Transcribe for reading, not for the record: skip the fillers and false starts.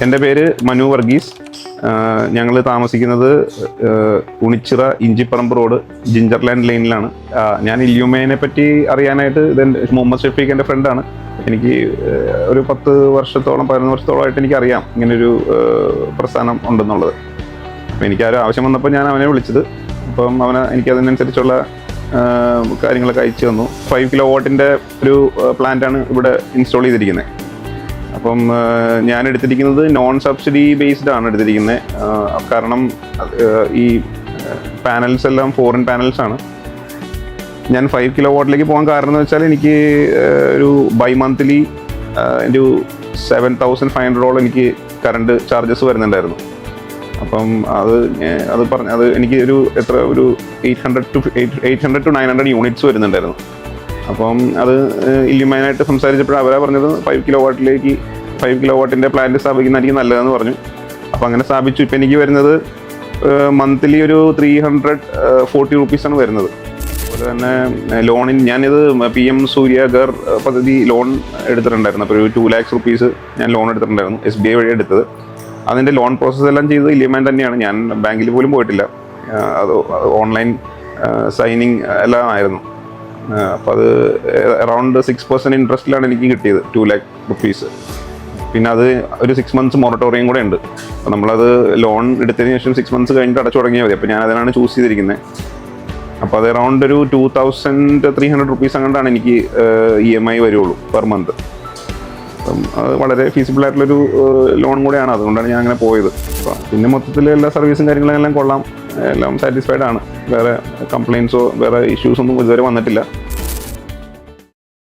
എൻ്റെ പേര് മനു വർഗീസ്. ഞങ്ങൾ താമസിക്കുന്നത് ഉണിച്ചിറ ഇഞ്ചിപ്പറമ്പ് റോഡ് ജിഞ്ചർലാൻഡ് ലൈനിലാണ്. ഞാൻ ഇല്യൂമേനെ പറ്റി അറിയാനായിട്ട് ഇതെൻ്റെ മുഹമ്മദ് ഷഫീഖ് എൻ്റെ ഫ്രണ്ടാണ്. എനിക്ക് ഒരു 10 വർഷത്തോളം 11 വർഷത്തോളമായിട്ട് എനിക്കറിയാം ഇങ്ങനൊരു പ്രസ്ഥാനം ഉണ്ടെന്നുള്ളത്. അപ്പം എനിക്കൊരു ആവശ്യം വന്നപ്പോൾ ഞാൻ അവനെ വിളിച്ചത്. അപ്പം എനിക്കതിനനുസരിച്ചുള്ള കാര്യങ്ങളൊക്കെ അയച്ചു തന്നു. 5 കിലോവാട്ടിൻ്റെ ഒരു പ്ലാന്റാണ് ഇവിടെ ഇൻസ്റ്റാൾ ചെയ്തിരിക്കുന്നത്. അപ്പം ഞാൻ എടുത്തിരിക്കുന്നത് നോൺ സബ്സിഡി ബേസ്ഡ് ആണ് എടുത്തിരിക്കുന്നത്. കാരണം ഈ പാനൽസ് എല്ലാം ഫോറിൻ പാനൽസ് ആണ്. ഞാൻ 5 കിലോവാട്ടിലേക്ക് പോകാൻ കാരണം എന്ന് വെച്ചാൽ എനിക്ക് ഒരു ബൈ മന്ത്ലി ഒരു 7,500 എനിക്ക് കറണ്ട് ചാർജസ് വരുന്നുണ്ടായിരുന്നു. അപ്പം അത് എനിക്ക് ഒരു 800 to 900 യൂണിറ്റ്സ് വരുന്നുണ്ടായിരുന്നു. അപ്പം അത് ഇല്യൂമൈനായിട്ട് സംസാരിച്ചപ്പോൾ അവരാ പറഞ്ഞത് 5 കിലോവാട്ടിൻ്റെ പ്ലാന്റ് സ്ഥാപിക്കുന്നതായിരിക്കും നല്ലതെന്ന് പറഞ്ഞു. അപ്പോൾ അങ്ങനെ സ്ഥാപിച്ചു. ഇപ്പം എനിക്ക് വരുന്നത് മന്ത്ലി ഒരു 340 റുപ്പീസാണ് വരുന്നത്. അതുപോലെ തന്നെ ഞാനിത് PM സൂര്യഘർ പദ്ധതി ലോൺ എടുത്തിട്ടുണ്ടായിരുന്നു. അപ്പോൾ ഒരു 2 lakhs റുപ്പീസ് ഞാൻ ലോൺ എടുത്തിട്ടുണ്ടായിരുന്നു, SBI വഴി എടുത്തത്. അതിൻ്റെ ലോൺ പ്രോസസ്സ് എല്ലാം ചെയ്തത് ഇല്യൂമൈൻ തന്നെയാണ്. ഞാൻ ബാങ്കിൽ പോലും പോയിട്ടില്ല. അത് ഓൺലൈൻ സൈനിങ് എല്ലാം ആയിരുന്നു. അപ്പോൾ അത് അറൗണ്ട് 6% ഇൻട്രസ്റ്റിലാണ് എനിക്ക് കിട്ടിയത്, 2 lakh റുപ്പീസ്. പിന്നെ അത് ഒരു 6 months മൊറട്ടോറിയം കൂടെ ഉണ്ട്. അപ്പോൾ നമ്മളത് ലോൺ എടുത്തതിന് ശേഷം 6 months കഴിഞ്ഞിട്ട് അടച്ചു തുടങ്ങിയാൽ മതി. അപ്പോൾ ഞാൻ അതിനാണ് ചൂസ് ചെയ്തിരിക്കുന്നത്. അപ്പോൾ അത് അറൗണ്ട് ഒരു 2,300 റുപ്പീസ് അങ്ങോട്ടാണ് എനിക്ക് EMI വരുള്ളൂ പെർ മന്ത്. അപ്പം അത് വളരെ ഫീസിബിൾ ആയിട്ടുള്ളൊരു ലോൺ കൂടെയാണ്. അതുകൊണ്ടാണ് ഞാൻ അങ്ങനെ പോയത്. അപ്പം പിന്നെ മൊത്തത്തിൽ എല്ലാ സർവീസും കാര്യങ്ങളെല്ലാം കൊള്ളാം, എല്ലാം സാറ്റിസ്ഫൈഡ് ആണ്. വേറെ കംപ്ലയിൻസോ വേറെ ഇഷ്യൂസൊന്നും ഇതുവരെ വന്നിട്ടില്ല.